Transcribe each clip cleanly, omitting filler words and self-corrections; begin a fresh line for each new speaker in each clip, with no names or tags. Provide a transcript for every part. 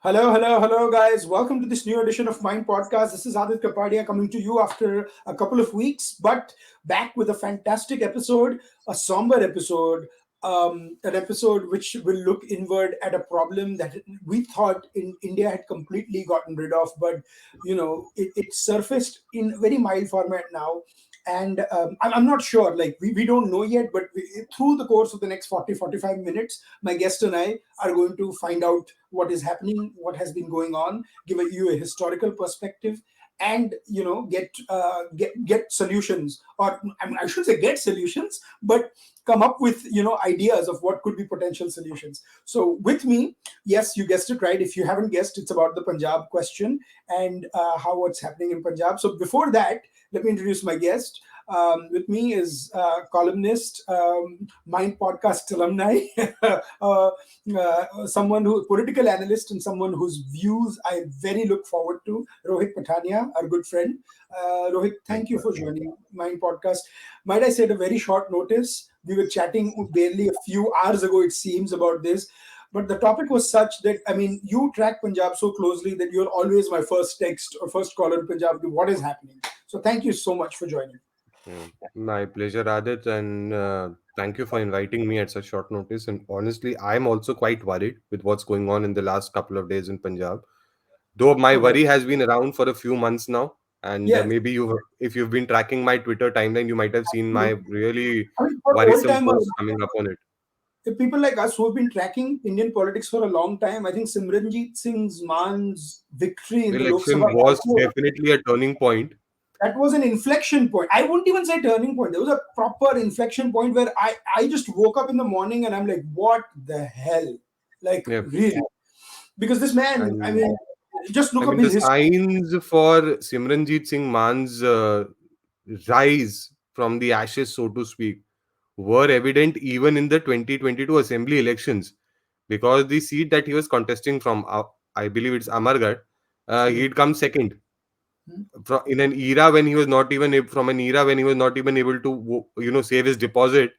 Hello, guys. Welcome to this new edition of Mind Podcast. This is Aadit Kapadia coming to you after a couple of weeks, but back with a fantastic episode, a somber episode, an episode which will look inward at a problem that we thought in India had completely gotten rid of, but it surfaced in very mild format now. And I'm not sure, like, we don't know yet, but through the course of the next 40-45 minutes, my guest and I are going to find out what is happening, what has been going on, give you a historical perspective, and get solutions, or I mean, I should say get solutions, but come up with ideas of what could be potential solutions. So with me, yes, you guessed it right. If you haven't guessed, it's about the Punjab question and how what's happening in Punjab. So before that, let me introduce my guest. With me is columnist, Mind Podcast alumni, someone who political analyst, and someone whose views I very look forward to. Rohit Pathania, our good friend. Rohit, thank you for joining Mind Podcast. Might I say at a very short notice? We were chatting barely a few hours ago, it seems, about this. But the topic was such that, I mean, you track Punjab so closely that you're always my first text or first call in Punjab to what is happening. So thank you so much for joining.
My pleasure, Adit, and thank you for inviting me at such short notice. And honestly, I'm also quite worried with what's going on in the last couple of days in Punjab. Though my
Okay.
worry has been around for a few months now, and
Yes.
maybe if you've been tracking my Twitter timeline, you might have seen my really
I mean, for old
worrisome
timers,
posts coming up on it.
people like us who have been tracking Indian politics for a long time, I think Simranjit Singh Mann's victory in the Lok
Election
Sabha
was
ballot,
definitely a turning point.
that was an inflection point. I wouldn't even say turning point. There was a proper inflection point where I just woke up in the morning and I'm like, what the hell? Like,
Yeah,
really? Because this man, I
and
mean, just look
I
up
mean
his
the
history.
signs for Simranjit Singh Mann's rise from the ashes, so to speak, were evident even in the 2022 assembly elections, because the seat that he was contesting from, I believe it's Amargarh,
Hmm.
he'd come second
Hmm.
in an era when he was not even from an era when he was not even able to save his deposit.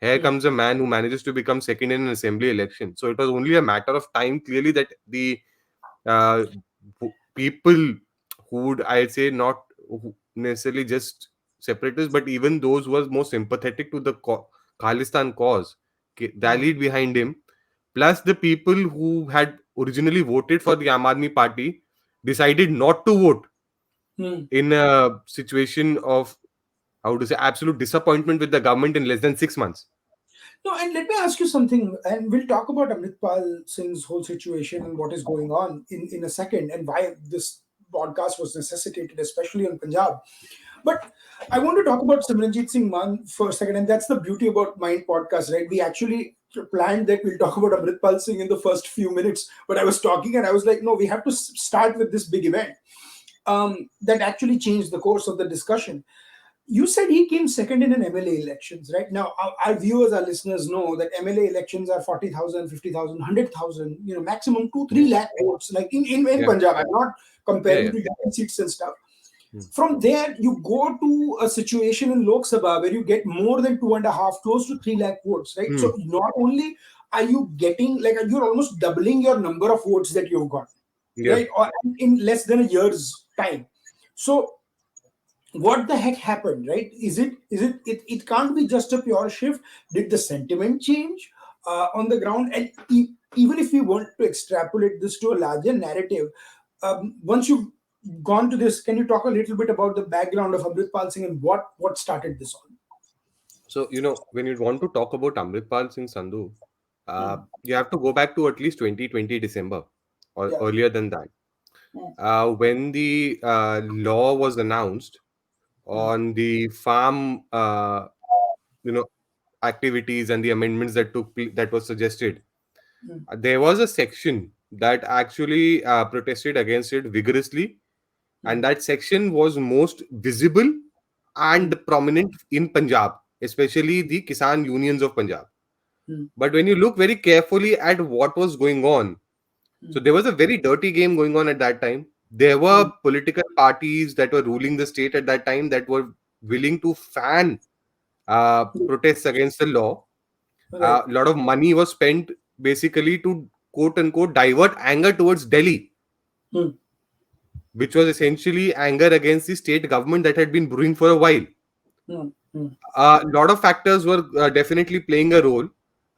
Here
Hmm.
comes a man who manages to become second in an assembly election. So it was only a matter of time, clearly, that the uh, people who would, I'd say, not necessarily just separatists, but even those who were more sympathetic to the Khalistan cause,
Hmm.
rallied behind him. Plus, the people who had originally voted for the Aam Aadmi Party decided not to vote
Hmm.
in a situation of, how to say, absolute disappointment with the government in less than 6 months.
No, and let me ask you something, and we'll talk about Amritpal Singh's whole situation and what is going on in a second, and why this podcast was necessitated, especially on Punjab. But I want to talk about Simranjit Singh Mann for a second, and that's the beauty about Mind Podcast, right? We actually planned that we'll talk about Amritpal Singh in the first few minutes, but I was talking and I was like, no, we have to start with this big event that actually changed the course of the discussion. You said he came second in an MLA elections, right? Now, our viewers, our listeners know that MLA elections are 40,000, 50,000, 100,000, maximum 2,
Yeah,
3 lakh votes, like in
yeah,
Punjab. I'm not
yeah,
comparing
yeah.
to union seats and stuff.
Hmm.
From there, you go to a situation in Lok Sabha where you get more than 2.5, close to 3 lakh votes, right?
Hmm.
So not only are you getting, like, you're almost doubling your number of votes that you've got,
Yeah.
right? Or in less than a year's time. So what the heck happened, right? It can't be just a pure shift. Did the sentiment change on the ground? And even if we want to extrapolate this to a larger narrative, once you've gone to this, can you talk a little bit about the background of Amritpal Singh and what started this on?
So, when you want to talk about Amritpal Singh Sandhu,
Hmm.
you have to go back to at least 2020 December or
Yeah.
earlier than that,
Hmm.
when the law was announced
Hmm.
on the farm, you know, activities and the amendments that was suggested.
Hmm.
There was a section that actually protested against it vigorously,
Hmm.
and that section was most visible
Hmm.
and prominent in Punjab, especially the Kisan unions of Punjab.
Hmm.
But when you look very carefully at what was going on,
Hmm.
so there was a very dirty game going on at that time. There
Hmm.
were political parties that were ruling the state at that time that were willing to fan
Hmm.
protests against the law.
Right.
A lot of money was spent basically to quote unquote divert anger towards Delhi,
Hmm.
which was essentially anger against the state government that had been brewing for a while.
Hmm. Hmm.
A lot of factors were definitely playing a role.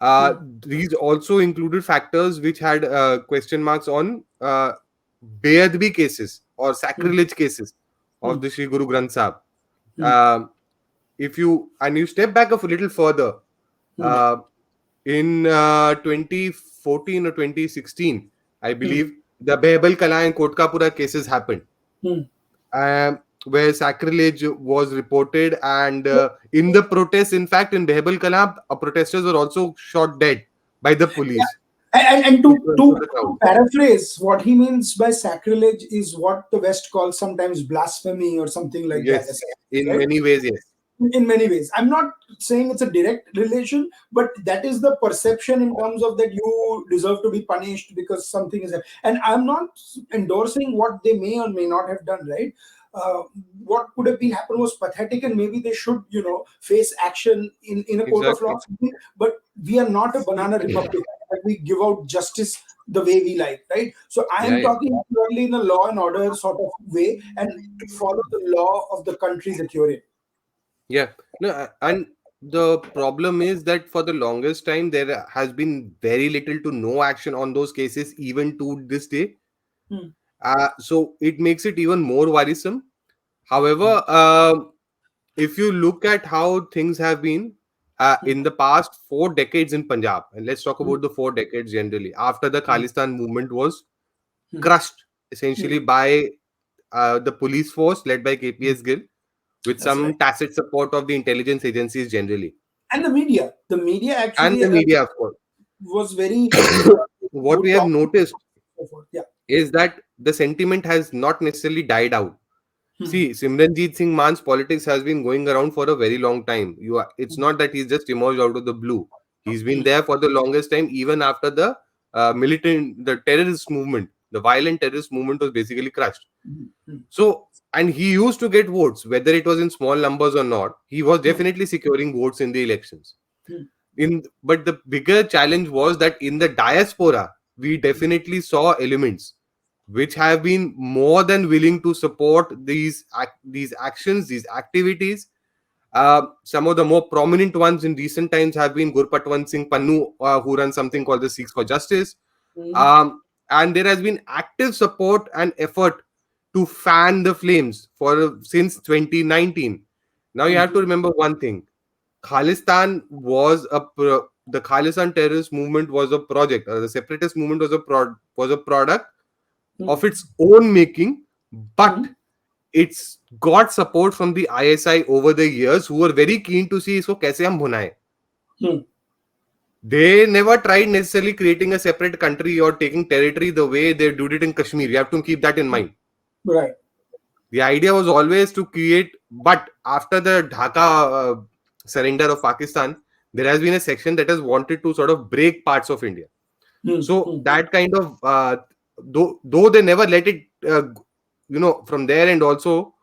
Uh,
Hmm.
these also included factors which had question marks on Beadbi cases or
Hmm.
sacrilege cases
Hmm.
of the Sri Guru Granth Sahib.
Hmm.
Um, if you step back a little further,
Hmm.
uh, in 2014 or 2016, I
Hmm.
believe, the Behbal Kala and Kotkapura cases happened,
Hmm.
um, where sacrilege was reported. And in the protests, in fact, in Behbal Kala, protesters were also shot dead by the
Yeah.
police
And
to
to
control the crowd.
paraphrase, what he means by sacrilege is what the West calls sometimes blasphemy or something like that,
Yes, in
right?
many ways, yes.
In many ways, I'm not saying it's a direct relation, but that is the perception in terms of that you deserve to be punished because something is, and I'm not endorsing what they may or may not have done, right? uh, what could have been happened was pathetic, and maybe they should, face action in a court of law
Exactly.
or something. But we are not a banana republic that we give out justice the way we like, right? So I
Yeah,
am
yeah,
talking purely in a law and order sort of way, and to follow the law of the country that you're in.
yeah. No, and the problem is that for the longest time there has been very little to no action on those cases, even to this day.
Hmm.
So it makes it even more worrisome. However, if you look at how things have been
Hmm.
in the past 4 decades in Punjab, and let's talk
Hmm.
about the 4 decades generally, after the
Hmm.
Khalistan movement was
Hmm.
crushed
Hmm.
essentially by the police force led by
Hmm.
KPS Gill, with
That's right.
some tacit support of the intelligence agencies generally,
And the media
and
actually
the media, of course.
was very
What
would
we have
talk
noticed
so forth. Yeah.
is that the sentiment has not necessarily died out.
Hmm.
See, Simranjit Singh Mann's politics has been going around for a very long time. It's
Hmm.
not that he's just emerged out of the blue. He's been
Hmm.
there for the longest time, even after the terrorist movement, the violent terrorist movement was basically crushed.
Hmm. Hmm.
So, and he used to get votes, whether it was in small numbers or not. He was
Hmm.
definitely securing votes in the elections.
Hmm.
But the bigger challenge was that in the diaspora, we definitely saw elements which have been more than willing to support these actions, these activities. Some of the more prominent ones in recent times have been Gurpatwan Singh Pannu, who runs something called the Sikhs for Justice.
Hmm.
And there has been active support and effort to fan the flames for since 2019. Now you
Hmm.
have to remember one thing: Khalistan the Khalistan terrorist movement was a project. The separatist movement was a product
Hmm.
of its own making, but
Hmm.
it's got support from the ISI over the years, who were very keen to see isko kaise hum bhunaye.
Hmm.
They never tried necessarily creating a separate country or taking territory the way they did it in Kashmir. You have to keep that in mind.
Right.
The idea was always to create, but after the Dhaka surrender of Pakistan, there has been a section that has wanted to sort of break parts of India.
Hmm.
So
Hmm.
that kind of, though they never let it, from there, and also,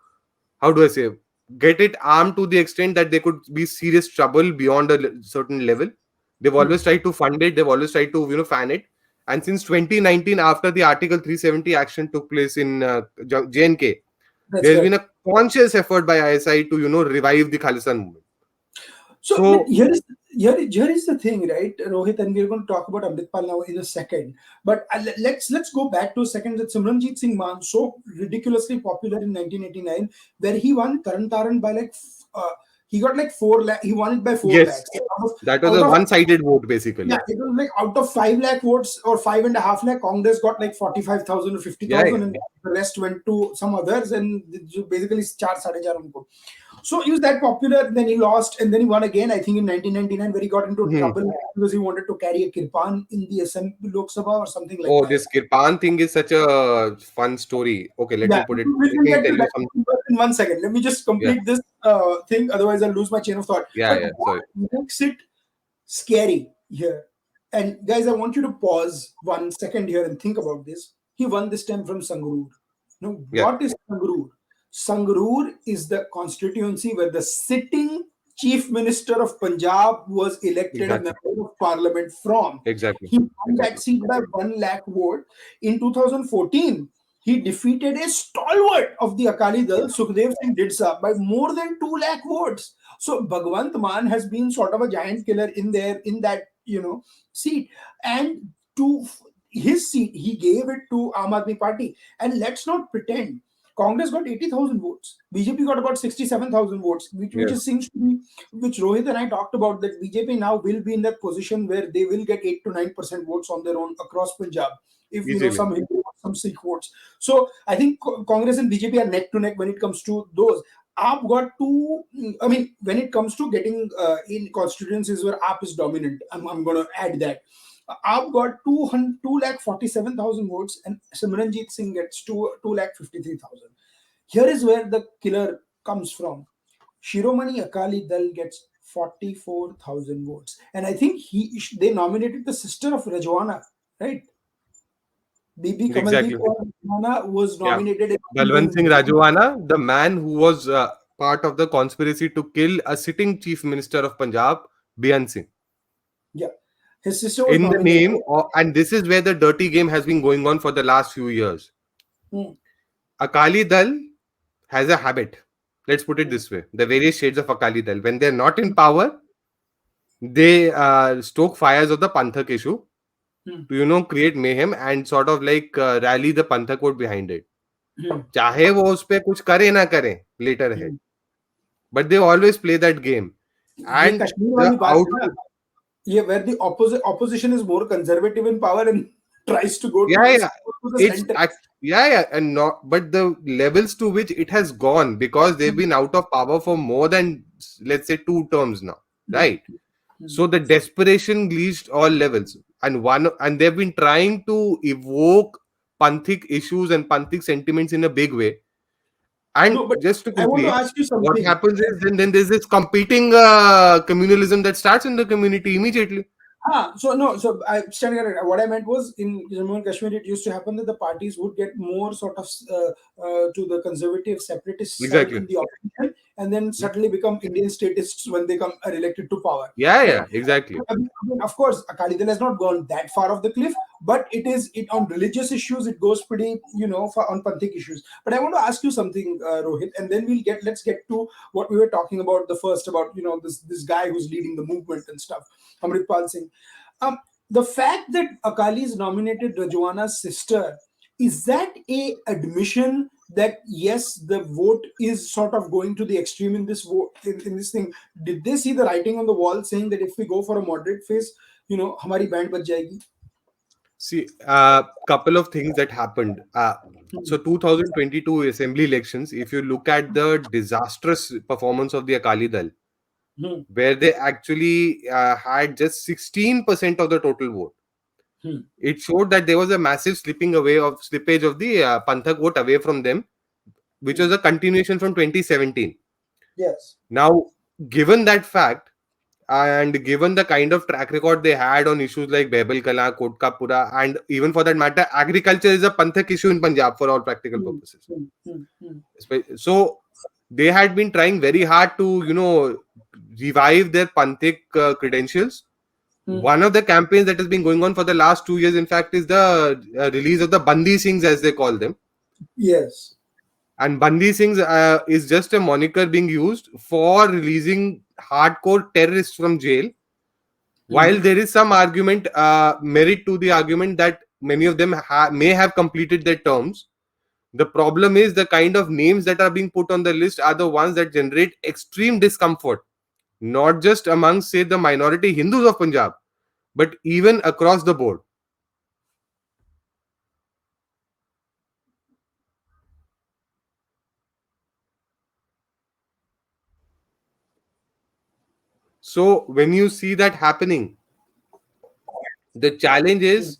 how do I say, get it armed to the extent that they could be serious trouble beyond a certain level. They've
Hmm.
always tried to fund it. They've always tried to, fan it. And since 2019, after the Article 370 action took place in JNK,
That's
there's
right.
been a conscious effort by ISI to, revive the Khalistan movement.
So, but
So,
here is the thing, right, Rohit, and we're going to talk about Amritpal now in a second. But let's go back to a second. That Simranjit Singh Mann, so ridiculously popular in 1989, where he won Taran Taran by like he got like 4 lakh. He won it by 4 lakhs.
yes, that was
Out
a
of
one-sided vote,
Yeah,
basically.
it was like out of 5 lakh votes or 5.5 lakh, Congress got like 45,000 or fifty
Yeah,
thousand,
yeah.
and the rest went to some others, and basically char sade char unko. So he was that popular. Then he lost, and then he won again. I think in 1999, where he got into
Mhm.
trouble because he wanted to carry a kirpan in the Assembly Lok Sabha or something like
Oh,
that.
this Kirpan thing is such a fun story. Okay, let me
Yeah,
put it.
we'll
Let me
get
tell
to
you
that
some.
in 1 second. Let me just
Yeah,
complete this thing. Otherwise, I'll lose my chain of thought.
yeah,
But
yeah.
what
Sorry.
makes it scary here? And guys, I want you to pause 1 second here and think about this. He won this time from Sangrur. Now,
Yeah.
what is Sangrur? Sangrur is the constituency where the sitting Chief Minister of Punjab was elected a
Exactly.
member of parliament from.
Exactly.
He won that
Exactly.
seat by 1 lakh vote. In 2014, he defeated a stalwart of the Akali Dal, Sukhdev Singh Didsa, by more than 2 lakh votes. So Bhagwant Mann has been sort of a giant killer in there, in that, seat. And to his seat, he gave it to Aam Aadmi Party. And let's not pretend. Congress got 80,000 votes. BJP got about 67,000 votes, which
Yes.
is, seems to be, which Rohit and I talked about, that BJP now will be in that position where they will get 8 to 9% votes on their own across Punjab. If
Easily.
some Hindu or some Sikh votes. So I think Congress and BJP are neck to neck when it comes to those. AAP got two. I mean, when it comes to getting in constituencies where AAP is dominant, I'm going to add that. AAP got 2,47,000 votes, and Simranjit Singh gets 2,53,000. Here is where the killer comes from. Shiromani Akali Dal gets 44,000 votes, and I think they nominated the sister of Rajwana, right? Bibi Kamaldeep
Exactly.
Kaur Rajwana was
Yeah.
nominated
Balwant Singh Rajwana, the man who was part of the conspiracy to kill a sitting chief minister of Punjab, Bian Singh.
yeah, his sister was
In the
nominated.
name of, and this is where the dirty game has been going on for the last few years.
Hmm,
Akali Dal has a habit. Let's put it
hmm,
this way: the various shades of Akali Dal, when they're not in power, they stoke fires of the Panthak issue
hmm,
to create mayhem and sort of like rally the Panthak vote behind it.
hmm,
चाहे वो उस पे कुछ करे ना करे later ahead,
hmm.
but they always play that game.
ये
And
Kashmir
the
वाली बात है ना,
output,
ये where the opposition is more conservative in power and tries to go to
yeah,
the
yeah, it's
center.
yeah, yeah, and not, but the levels to which it has gone, because they've
Hmm,
been out of power for more than, let's say, 2 terms now,
hmm,
right?
hmm,
So the desperation reached all levels, and they've been trying to evoke Panthic issues and Panthic sentiments in a big way. And
no, but
just to
I want to
complete,
ask you
what
something.
happens is, then there's this competing communalism that starts in the community immediately.
So no, so I stand corrected. What I meant was, in Jammu and Kashmir, it used to happen that the parties would get more sort of to the conservative separatist side
Exactly.
in the opposition, and then suddenly become Indian statists when they are elected to power,
Yeah,
right?
yeah, exactly.
I mean, of course, Akali Dal has not gone that far off the cliff, but it on religious issues it goes pretty, on Panthik issues. But I want to ask you something, Rohit, and then let's get to what we were talking about the first, about this guy who's leading the movement and stuff, Amritpal Singh. Um, the fact that Akali's nominated Rajwana's sister, is that a admission that yes, the vote is sort of going to the extreme in this vote, in this thing? Did they see the writing on the wall saying that if we go for a moderate face, हमारी band बच जाएगी?
See, a couple of things that happened.
Hmm,
So 2022 assembly elections, if you look at the disastrous performance of the Akali Dal,
hmm,
where they actually had just 16% of the total vote,
hmm,
it showed that there was a massive slippage of the Panthak vote away from them, which
hmm.
was a continuation from 2017.
Yes.
Now, given that fact, and given the kind of track record they had on issues like Bebel Kala, Kotkapura, and even for that matter, agriculture is a Panthak issue in Punjab for all practical
Hmm,
purposes.
hmm, hmm, hmm,
So they had been trying very hard to, revive their Panthik credentials.
hmm.
One of the campaigns that has been going on for the last 2 years, in fact, is the release of the Bandi Singhs, as they call them.
Yes.
And Bandi Singhs is just a moniker being used for releasing hardcore terrorists from jail. While
Hmm,
there is some argument, merit to the argument that many of them may have completed their terms, the problem is the kind of names that are being put on the list are the ones that generate extreme discomfort, not just amongst, say, the minority Hindus of Punjab, but even across the board. So when you see that happening, the challenge
hmm,
is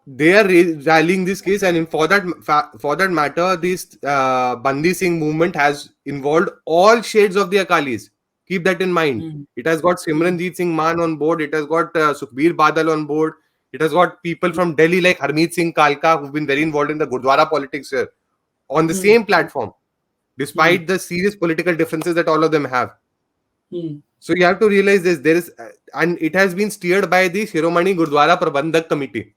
they are rallying this case, and for that matter, this Bandi Singh movement has involved all shades of the Akalis. Keep that in mind.
hmm,
It has got
hmm,
Simranjit Singh Mann on board. It has got Sukhbir Badal on board. It has got people
hmm,
from Delhi like Harmeet Singh Kalka, who've been very involved in the Gurdwara politics here, on the
hmm,
same platform.
Hmm.
despite the serious political differences that all of them have.
Hmm.
So you have to realize this. There is, and it has been steered by the Shiromani Gurdwara Prabandhak Committee.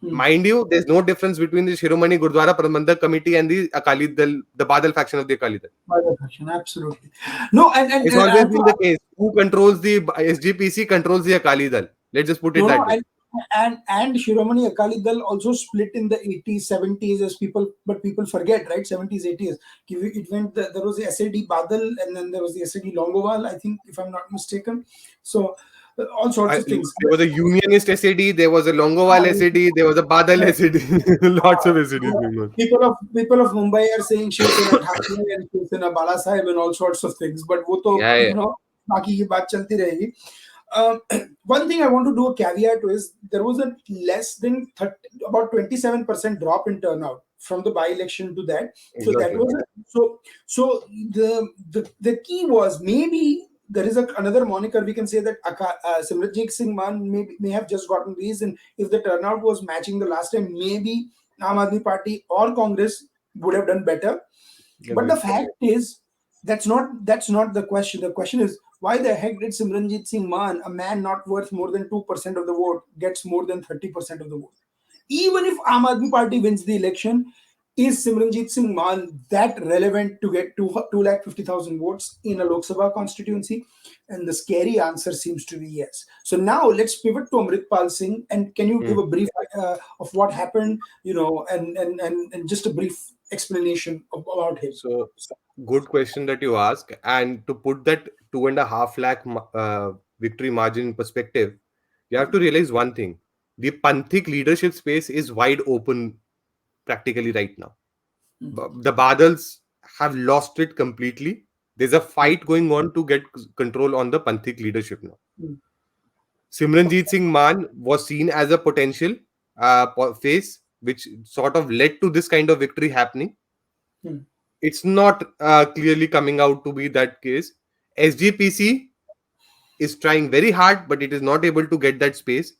Hmm.
Mind you, there's no difference between the Shiromani Gurdwara Prabandhak Committee and the Akali Dal, the Badal faction of the Akali Dal.
By the fashion, absolutely. No,
It's
and I
always
have to
been the case. Who controls the SGPC controls the Akali Dal. Let's just put it
no, no,
that way.
and Shiromani Akali Dal also split in the 80s, 70s, as people, but people forget, right? 70s, 80s. It went, there was the SAD Badal, and then there was the SAD Longowal, I think, if I'm not mistaken. So, all sorts of things.
There was a Unionist SAD, there was a Longowal SAD, there was a Badal
Right.
SAD. Lots of SADs going on.
People of Mumbai are saying Shiv Sena Thakre and Shiv Sena Bala Sahib and all sorts of things, but वो तो
Yeah, yeah.
बाकी की बात चलती रहेगी. Um, one thing I want to do a caveat to is there was a less than 30, about 27% drop in turnout from the by-election to that. So that
Exactly.
was so the key was maybe there is another moniker we can say that Simranjit Singh Mann may have just gotten these, and if the turnout was matching the last time, maybe Aam Aadmi Party or Congress would have done better. But the
Agreed.
fact is, that's not the question. The question is, why the heck did Simranjit Singh Mann, a man not worth more than 2% of the vote, gets more than 30% of the vote? Even if Aam Aadmi Party wins the election, is Simranjit Singh Mann that relevant to get 250,000 votes in a Lok Sabha constituency? And the scary answer seems to be yes. So now let's pivot to Amritpal Singh. And can you
Hmm.
give a brief of what happened, and just a brief explanation about him?
So, good question that you ask. And to put that 2.5 lakh victory margin in perspective, you have to realize one thing: the Panthik leadership space is wide open practically right now.
Hmm.
The Badals have lost it completely. There's a fight going on to get control on the Panthik leadership now.
Hmm.
Simranjit Singh Mann was seen as a potential face, which sort of led to this kind of victory happening.
Hmm.
It's not clearly coming out to be that case. SGPC is trying very hard, but it is not able to get that space.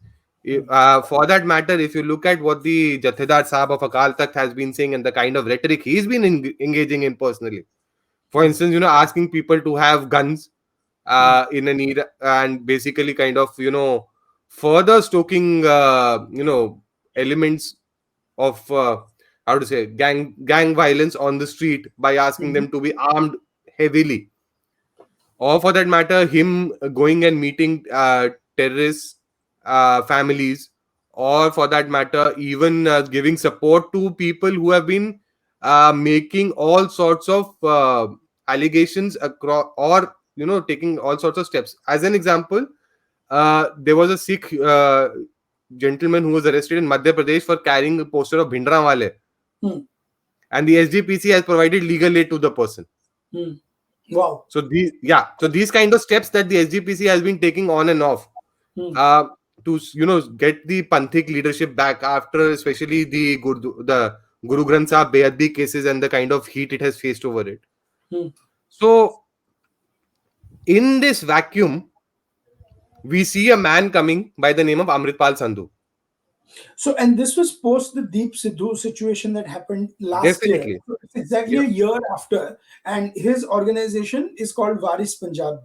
Hmm.
For that matter, if you look at what the Jathedar Saab of Akal Takht has been saying and the kind of rhetoric he's been engaging in personally, for
Hmm.
instance, asking people to have guns
Hmm.
in a need and basically kind of, further stoking, elements of how to say gang violence on the street by asking
Hmm.
them to be armed heavily, or for that matter him going and meeting terrorist families, or for that matter even giving support to people who have been making all sorts of allegations across, or taking all sorts of steps. As an example, there was a Sikh gentleman who was arrested in Madhya Pradesh for carrying a poster of Bhindra Wale,
Hmm.
and the SGPC has provided legal aid to the person.
Hmm. Wow.
So these kind of steps that the SGPC has been taking on and off,
Hmm.
uh, to get the Panthik leadership back after, especially the Guru Granth Sahib Beadbi cases and the kind of heat it has faced over it.
Hmm.
So in this vacuum, we see a man coming by the name of Amritpal Sandhu.
So, and this was post the Deep Sidhu situation that happened last year.
Definitely.
So it's exactly a
Yep.
year after, and his organization is called Waaris Punjab.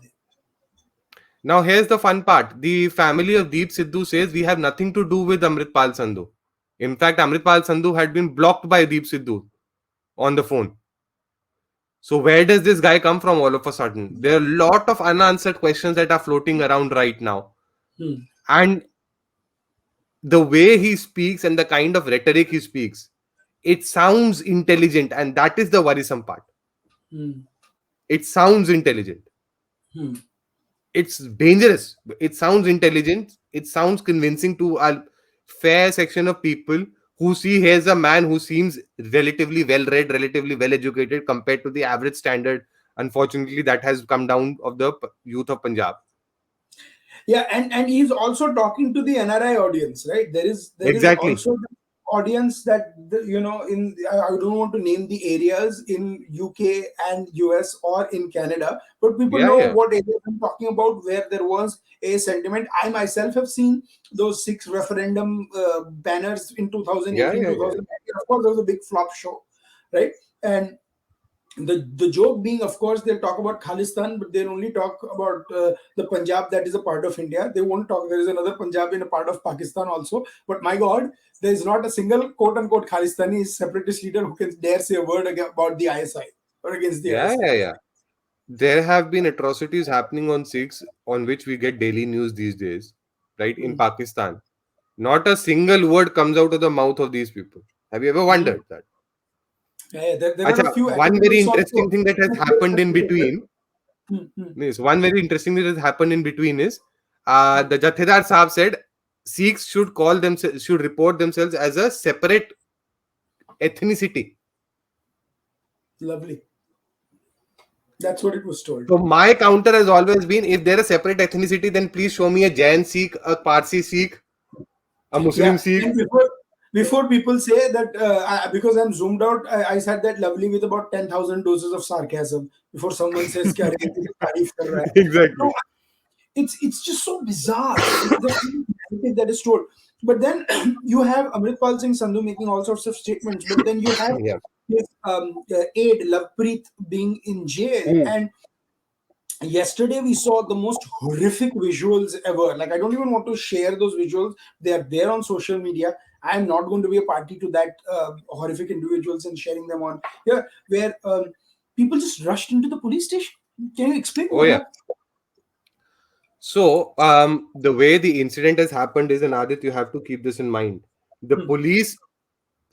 Now here's the fun part. The family of Deep Sidhu says we have nothing to do with Amritpal Sandhu. In fact, Amritpal Sandhu had been blocked by Deep Sidhu on the phone. So where does this guy come from all of a sudden? There are a lot of unanswered questions that are floating around right now.
Hmm.
And the way he speaks and the kind of rhetoric he speaks, it sounds intelligent, and that is the worrisome part.
Hmm.
It sounds intelligent.
Hmm.
It's dangerous. It sounds intelligent. It sounds convincing to a fair section of people who see here's a man who seems relatively well read, relatively well educated compared to the average standard. Unfortunately, that has come down of the youth of Punjab.
Yeah, and he's also talking to the NRI audience, right? There is
Exactly.
also the audience that in I don't want to name the areas in UK and US or in Canada, but people
Yeah,
know
yeah,
what areas I'm talking about, where there was a sentiment. I myself have seen those 6 referendum banners in
yeah,
2018,
yeah, yeah.
2019. Of course, there was a big flop show, right? And The joke being, of course, they'll talk about Khalistan, but they'll only talk about the Punjab that is a part of India. They won't talk. There is another Punjab in a part of Pakistan also. But my God, there is not a single quote unquote Khalistani separatist leader who can dare say a word about the ISI or against the
Yeah,
ISI.
yeah, yeah. There have been atrocities happening on Sikhs on which we get daily news these days, right? In
Hmm.
Pakistan. Not a single word comes out of the mouth of these people. Have you ever
Hmm.
wondered that?
Yeah, yeah. There are
Acha,
a few
one very
animals
interesting
also.
thing that has happened in between
Hmm, hmm,
is one very interesting thing that has happened in between is
hmm.
the Jathedar Sahab said Sikhs should call themselves should report themselves as a separate ethnicity.
Lovely. That's what it was told.
So my counter has always been if they're a separate ethnicity, then please show me a Jain Sikh, a Parsi Sikh, a Muslim
Yeah,
Sikh.
and before people say that because I'm zoomed out, I said that lovely with about 10,000 doses of sarcasm before someone says कि अरे ये तो तारीफ कर रहा है.
Exactly.
No, it's just so bizarre. The narrative that is told. But then you have Amritpal Singh Sandhu making all sorts of statements. But then you have
Yeah.
his aide Lovepreet being in jail,
Hmm.
and yesterday we saw the most horrific visuals ever. Like, I don't even want to share those visuals. They are there on social media. I am not going to be a party to that horrific individuals and sharing them on here, where people just rushed into the police station. Can you explain
Oh
what
yeah.
happened?
So the way the incident has happened is, and Adit, you have to keep this in mind. The
Hmm,
police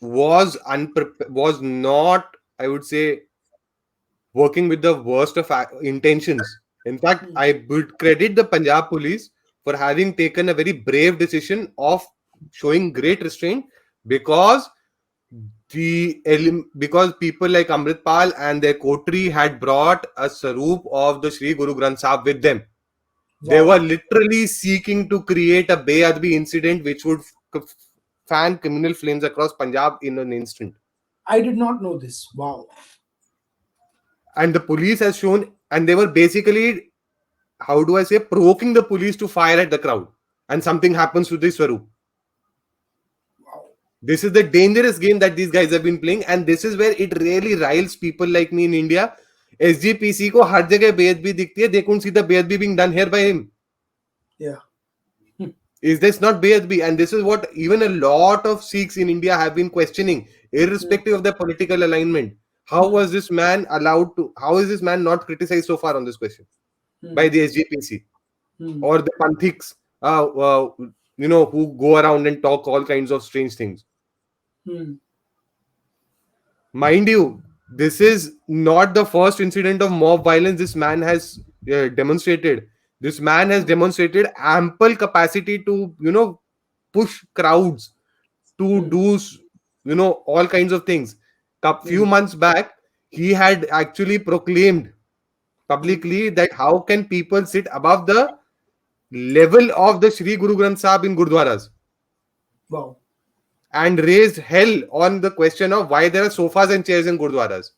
was not, I would say, working with the worst of intentions. In fact,
hmm,
I would credit the Punjab police for having taken a very brave decision of showing great restraint because because people like Amritpal and their coterie had brought a saroop of the Sri Guru Granth Sahib with them. They
wow.
were literally seeking to create a Beadbi incident which would fan communal flames across Punjab in an instant.
I did not know this. Wow.
And the police has shown, and they were basically, how do I say, provoking the police to fire at the crowd. And something happens to the Swaroop.
Wow.
This is the dangerous game that these guys have been playing, and this is where it really riles people like me in India. SGPC को हर जगह बेअदबी दिखती है. They couldn't see the बेअदबी being done here by him.
Yeah.
Is this not Beadbi? And this is what even a lot of Sikhs in India have been questioning,
Hmm,
irrespective of their political alignment. How
hmm,
was this man allowed to? How is this man not criticized so far on this question by
hmm,
the SGPC
hmm,
or the Panthiks, who go around and talk all kinds of strange things?
hmm,
Mind you, this is not the first incident of mob violence this man has demonstrated. This man has demonstrated ample capacity to, push crowds to
hmm,
do all kinds of things. A few
hmm,
months back he had actually proclaimed
hmm.
publicly that how can people sit above the level of the Sri Guru Granth Sahib in gurdwaras,
Wow.
and raised hell on the question of why there are sofas and chairs in gurdwaras.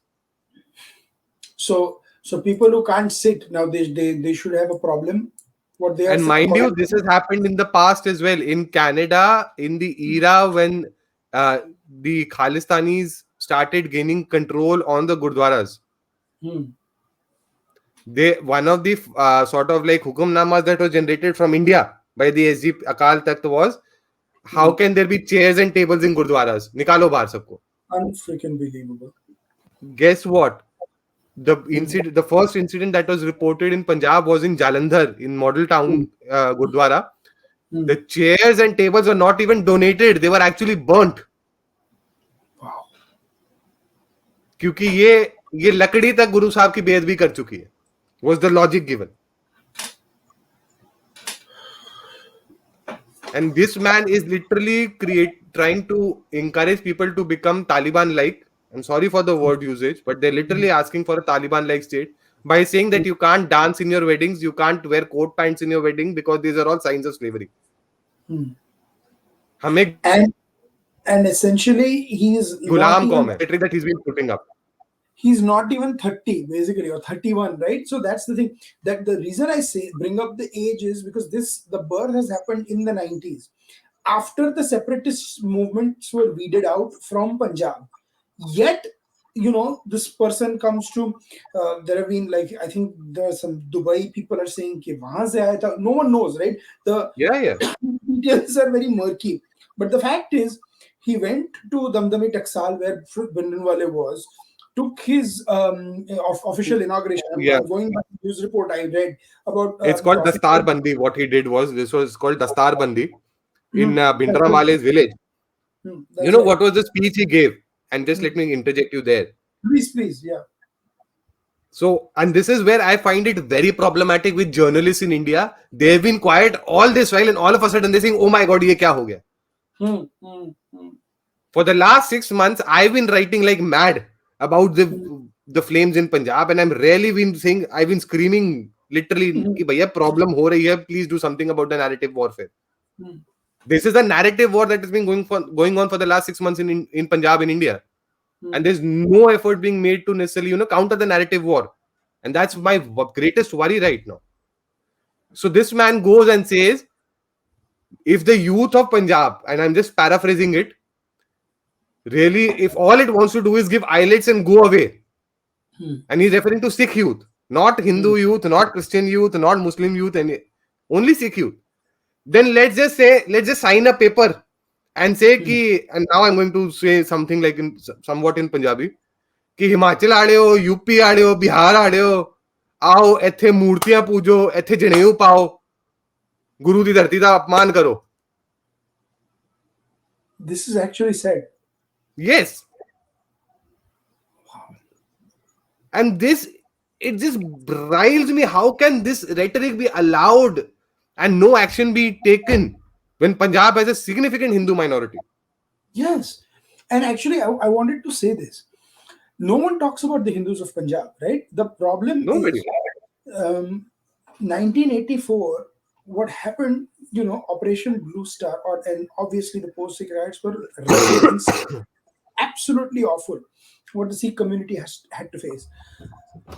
So people who can't sit now, they should have a problem. What they are
And mind you,
according to
this
them.
has happened in the past as well. In Canada, in the era when the Khalistanis started gaining control on the gurdwaras,
Hmm,
they one of the sort of like hukumnamas that was generated from India by the SG Akal Takht was, how
hmm.
can there be chairs and tables in gurdwaras? Nikalo bahar sabko.
Unfreaking believable.
Guess what?
Hmm,
The first incident that was reported in Punjab was in Jalandhar, in Model
hmm,
Town Gurdwara.
hmm.
The chairs and tables were not even donated; they were actually burnt.
Wow.
क्योंकि ये लकड़ी तक गुरु साहब की बेअदबी कर चुकी है. Was the logic given? And this man is literally trying to encourage people to become Taliban like. I'm sorry for the word usage, but they're
Hmm,
literally asking for a Taliban like state by saying
hmm,
that you can't dance in your weddings, you can't wear coat pants in your wedding because these are all signs of slavery.
hmm.
हमें
And and essentially
गुलाम कौम है that he's been putting up.
he's not even 30 basically, or 31, right? So that's the thing, that the reason I say bring up the age is because the birth has happened in the 90s, after the separatist movements were weeded out from Punjab. Yet this person comes to, there have been, like, I think there are some Dubai people are saying ki wahan se aaya tha. No one knows, right? The
Yeah, yeah.
details are very murky, but the fact is he went to Damdami Taksal where Bindanwale was, took his official inauguration.
Yeah.
I'm going by the news report I read about
It's
the
called Dastar
official.
Bandi. What he did was, this was called Dastar Bandi in
That's right.
Bhindranwale's village. You
That's
know
right.
what was the speech he gave? And just
Hmm.
let me interject you there.
Please, yeah.
So, and this is where I find it very problematic with journalists in India. They've been quiet all this while, and all of a sudden they're saying, "Oh my God, ye kya ho gaya?"
Hmm, hmm, hmm,
For the last 6 months, I've been writing like mad about
hmm,
the flames in Punjab, and I'm rarely been saying, I've been screaming literally,
hmm,
"Ki bhaiya, problem ho rahi hai. Please do something about the narrative warfare."
hmm,
This is a narrative war that has been going on for the last 6 months in Punjab in India,
hmm,
and there's no effort being made to necessarily counter the narrative war, and that's
hmm.
my greatest worry right now. So this man goes and says, if the youth of Punjab, and I'm just paraphrasing it, really, if all it wants to do is give eyelids and go away,
Hmm.
and he's referring to Sikh youth, not
Hmm.
Hindu youth, not Christian youth, not Muslim youth, and only Sikh youth, then let's just say, let's just sign a paper and say
Hmm.
ki, and now I'm going to say something like in somewhat in Punjabi, कि हिमाचल आ रहे हो, UP आ रहे हो, बिहार आ रहे हो, आओ ਇੱਥੇ ਮੂਰਤੀਆਂ ਪੂਜੋ, ਇੱਥੇ ਜਨੇਊ ਪਾਓ, ਗੁਰੂ ਦੀ ਧਰਤੀ ਦਾ ਅਪਮਾਨ ਕਰੋ.
This is actually said.
Yes. And this, it just riles me. How can this rhetoric be allowed and no action be taken when Punjab has a significant Hindu minority?
Yes. And actually, I wanted to say this. No one talks about the Hindus of Punjab, right? The problem
Nobody.
is, 1984, what happened, Operation Blue Star, and obviously the post-Sikh riots were Russian and absolutely awful what the Sikh community had to face.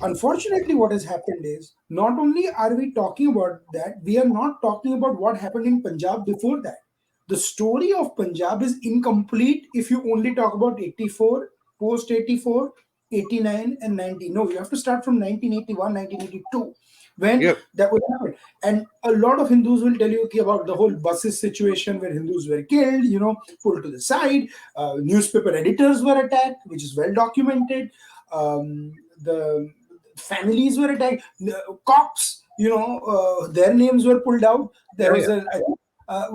Unfortunately, what has happened is, not only are we talking about that, we are not talking about what happened in Punjab before that. The story of Punjab is incomplete if you only talk about 84, post 84, 89, and 90. No, you have to start from 1981, 1982, when
Yeah.
that would happen. And a lot of Hindus will tell you about the whole buses situation where Hindus were killed, pulled to the side. Newspaper editors were attacked, which is well documented. The families were attacked. Cops, their names were pulled out. There
Yeah,
was
yeah.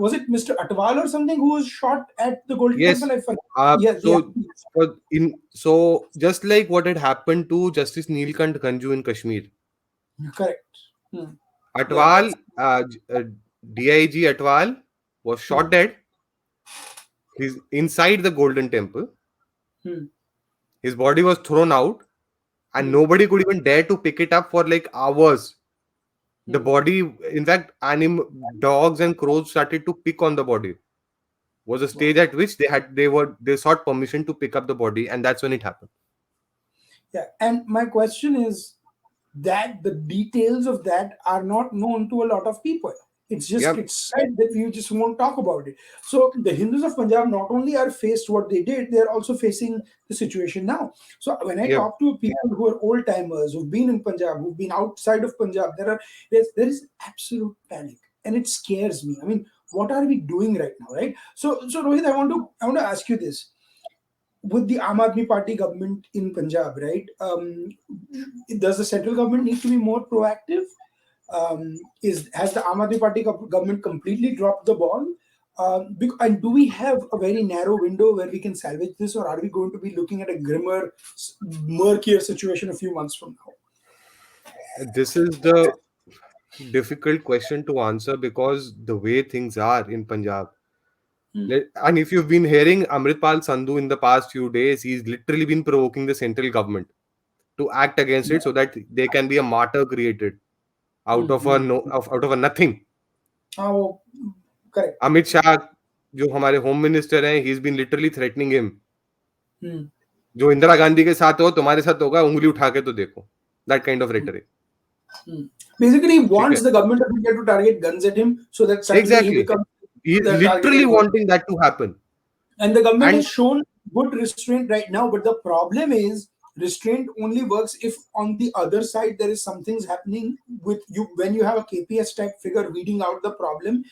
was it Mr. Atwal or something who was shot at the Golden
Yes.
Temple? I forget.
Uh,
Yes, yeah,
so, so just like what had happened to Justice Neelkant Ganju in Kashmir,
correct. Hmm. Yeah,
Atwal,
that's.
DIG Atwal was
Hmm.
shot dead. He's inside the Golden Temple.
Hmm.
His body was thrown out, and
Hmm.
nobody could even dare to pick it up for like hours. The
Hmm.
body, in fact, dogs and crows started to pick on the body. Was a
Wow.
stage at which they sought permission to pick up the body, and that's when it happened.
Yeah, and my question is that the details of that are not known to a lot of people.
Yeah,
It's said that we just won't talk about it. So the Hindus of Punjab not only are faced what they did, they're also facing the situation now. So when I
yeah.
talk to people who are old timers, who've been in Punjab, who've been outside of Punjab, there is absolute panic, and it scares me. I mean, what are we doing right now, right? So Rohit, I want to ask you this: with the Aam Aadmi Party government in Punjab, right? Does the central government need to be more proactive? Is Has the Aam Aadmi Party government completely dropped the ball? And do we have a very narrow window where we can salvage this, or are we going to be looking at a grimmer, murkier situation a few months from now?
This is the difficult question to answer because the way things are in Punjab.
Hmm.
And if you've been hearing Amritpal Sandhu in the past few days, he's literally been provoking the central government to act against
Yeah.
it so that there can be a martyr created out
Hmm.
of a
Hmm.
no, out of a nothing.
Oh, correct.
Amit Shah, जो हमारे home minister हैं, he's been literally threatening him.
Hmm.
जो इंदिरा गांधी के साथ हो, तुम्हारे साथ होगा, उंगली उठा के तो देखो. That kind of
Hmm.
rhetoric.
Hmm. Basically, he
ठीक है?
wants the government of India to target guns at him so that suddenly he
Exactly.
becomes
He's
the target of
literally
the world.
wanting that to happen.
And the government has
And
shown good restraint right now, but the problem is restraint only works if on the other side there is something's happening with you when you have a KPS type figure weeding out the problem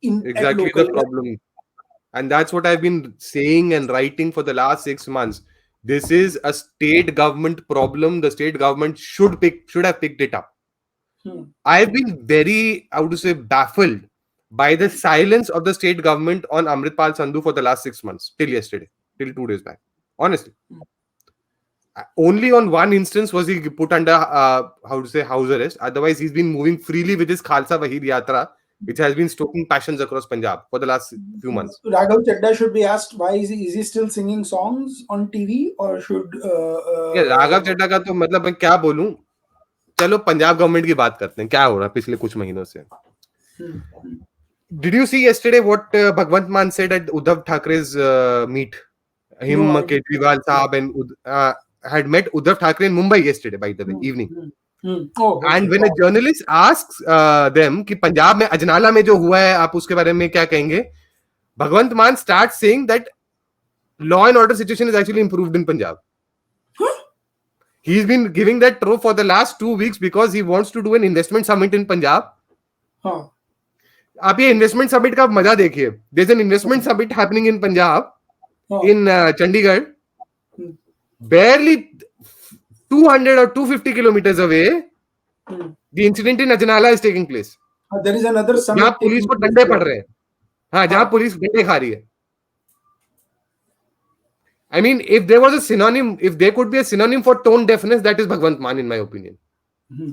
in at
Exactly
local
the
level.
problem. And that's what I've been saying and writing for the last 6 months. This is a state government problem. The state government should have picked it up.
Hmm,
I've been very, I would say, baffled by the
hmm,
silence of the state government on Amritpal Sandhu for the last 6 months, till yesterday, till 2 days back. Honestly,
hmm.
only on one instance was he put under, how to say, house arrest. Otherwise, he's been moving freely with his Khalsa Vahid Yatra, which has been stoking passions across Punjab for the last few months.
Raghav Chadda should be asked why is he still singing songs on TV or should
ये राघव चड्ढा का तो मतलब मैं क्या बोलूं. चलो Punjab government की बात करते हैं. क्या हो रहा है पिछले कुछ महीनों से.
hmm, hmm.
Did you see yesterday what Bhagwant Mann said at Uddhav Thackeray's meet?
No,
Him,
I
Kejriwal
yeah.
Saab, and had met Uddhav Thackeray in Mumbai yesterday, by the way,
Hmm,
evening.
hmm, hmm. Oh,
And
okay.
when a journalist asks them कि पंजाब में अजनाला में जो हुआ है आप उसके बारे में क्या कहेंगे, Bhagwant Mann starts saying that law and order situation is actually improved in Punjab. He's been giving that trope for the last 2 weeks because he wants to do an investment summit in Punjab.
Huh.
आप ये investment summit का मजा देखिए. There's an investment summit happening in Punjab,
Huh.
in Chandigarh,
Hmm,
barely 200 or 250 kilometers away.
hmm.
The incident in Ajnala is taking place.
There is another
जहाँ
summit
police
taking
को
place
डंडे पड़
there.
रहे हैं. हाँ, जहाँ
Huh.
Police डंडे खा रही है. I mean, if there was a synonym, if there could be a synonym for tone deafness, that is Bhagwant Mann, in my opinion.
Hmm.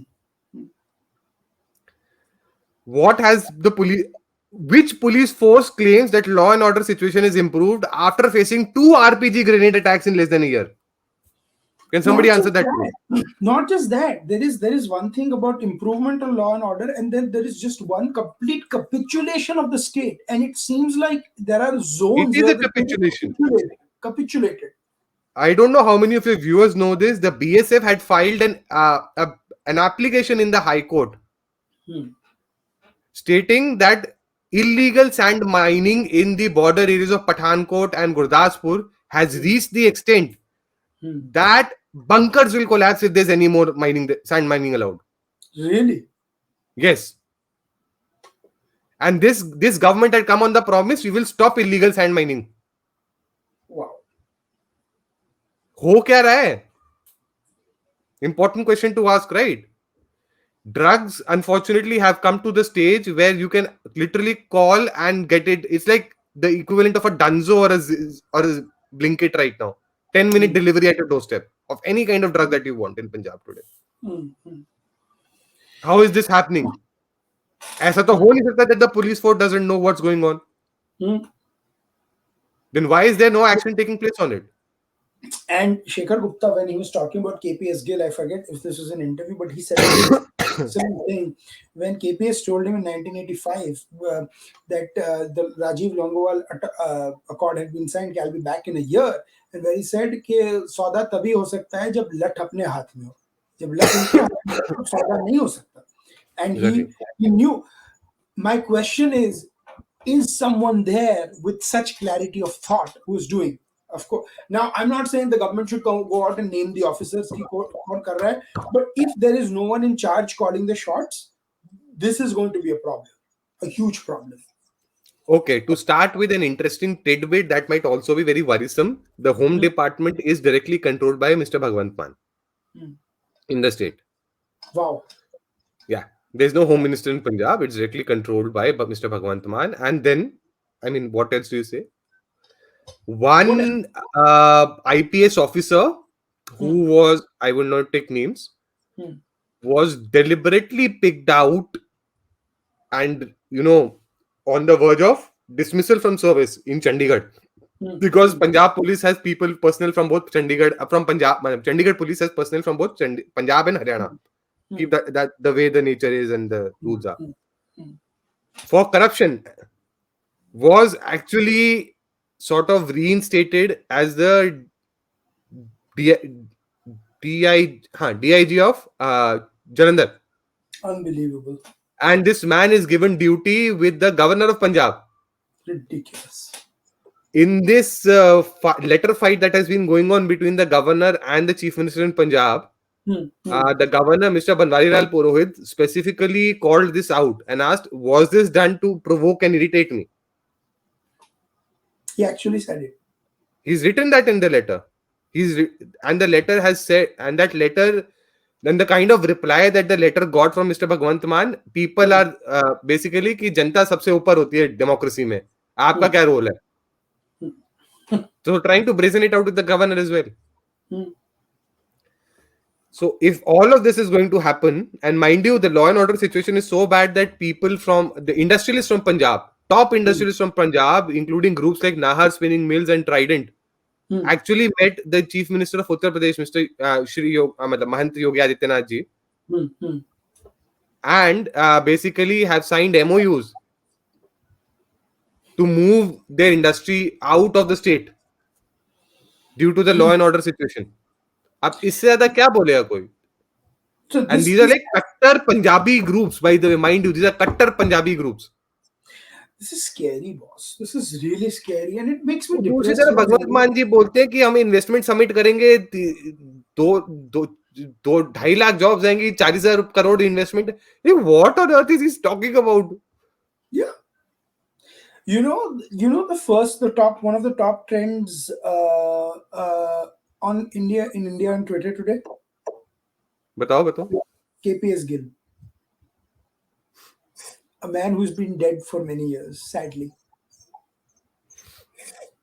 What has the police? Which police force claims that law and order situation is improved after facing 2 RPG grenade attacks in less than a year? Can somebody
Not
answer
just
that to me?
that, not just that. There is one thing about improvement of law and order, and then there is just one complete capitulation of the state. And it seems like there are
It
zones
is
where
a
the state is
capitulation.
capitulated.
I don't know how many of your viewers know this. The BSF had filed an application in the High Court
Hmm.
stating that illegal sand mining in the border areas of Pathankot and Gurdaspur has
Hmm.
reached the extent
Hmm.
that bunkers will collapse if there's any more sand mining allowed.
Really?
Yes. And this government had come on the promise we will stop illegal sand mining.
Wow.
हो क्या रहा है? Important question to ask, right? Drugs unfortunately have come to the stage where you can literally call and get it. It's like the equivalent of a Dunzo or a Blinkit right now. 10-minute
Hmm.
delivery at your doorstep of any kind of drug that you want in Punjab today.
Hmm. Hmm.
How is this happening? ऐसा तो हो नहीं सकता that the police force doesn't know what's going on.
Hmm.
Then why is there no action taking place on it?
And Shekhar Gupta, when he was talking about KPS Gill, I forget if this was an interview, but he said a very excellent thing. When KPS told him in 1985 that the Rajiv Longowal accord had been signed, I'll be back in a year, and where he said कि सौदा तभी हो सकता है जब लठ अपने हाथ में हो, जब लठ उनके हाथ में हो, तो सौदा नहीं हो सकता. And
Exactly.
he knew. My question is someone there with such clarity of thought who's doing? Of course. Now, I'm not saying the government should go out and name the officers, ki kaun kar raha hai, but if there is no one in charge calling the shots, this is going to be a problem, a huge problem.
Okay, to start with an interesting tidbit that might also be very worrisome. The Home
Hmm.
Department is directly controlled by Mr. Bhagwant Mann
Hmm.
in the state.
Wow.
Yeah, there's no Home Minister in Punjab. It's directly controlled by Mr. Bhagwant Mann. And then, I mean, what else do you say?
What?
One IPS officer
Hmm.
who was, I will not take names,
Hmm.
was deliberately picked out and, on the verge of dismissal from service in Chandigarh.
Hmm.
Because
Hmm.
Punjab police has people personnel from both Chandigarh, from Punjab. Chandigarh police has personnel from both Punjab and Haryana.
Hmm.
Keep that the way the nature is and the rules are.
Hmm. Hmm.
For corruption was actually sort of reinstated as the D, DIG of Jalandhar.
Unbelievable.
And this man is given duty with the governor of Punjab.
Ridiculous.
in this letter fight that has been going on between the governor and the chief minister in Punjab,
Hmm. Hmm.
the governor, Mr. Banwarilal Purohit, specifically called this out and asked, "Was this done to provoke and irritate me?"
He actually said it.
He's written that in the letter. And the letter has said, and that letter, then the kind of reply that the letter got from Mr. Bhagwant Mann, people
Hmm.
are basically कि जनता सबसे ऊपर होती है democracy में. आपका
Hmm.
क्या role है?
Hmm.
So trying to brazen it out with the governor as well.
Hmm.
So if all of this is going to happen, and mind you, the law and order situation is so bad that people from the industrialists from Punjab, top
Hmm.
industrialists from Punjab, including groups like Nahar Spinning Mills and Trident,
Hmm.
actually met the chief minister of Uttar Pradesh, Mr. मतलब Mahant Yogi Adityanath ji,
Hmm. Hmm.
and basically have signed MOUs to move their industry out of the state due to the law and order situation. अब इससे ज्यादा क्या बोलेगा कोई?
So
And
this
these are
this
like Kattar Punjabi groups, by the way, mind you, these are Kattar Punjabi groups.
this is scary, boss. This is really scary, and it makes me
और दूसरी
depressed
तरफ
in a
Bhagwant
way.
मान जी बोलते हैं कि हम investment summit करेंगे, दो दो 2.5 लाख जॉब्स आएंगी, 40,000 crore investment. What on earth is he talking about?
Yeah. The top one of the top trends on India on Twitter today.
बताओ बताओ.
KPS Gill, a man who's been dead for many years, sadly.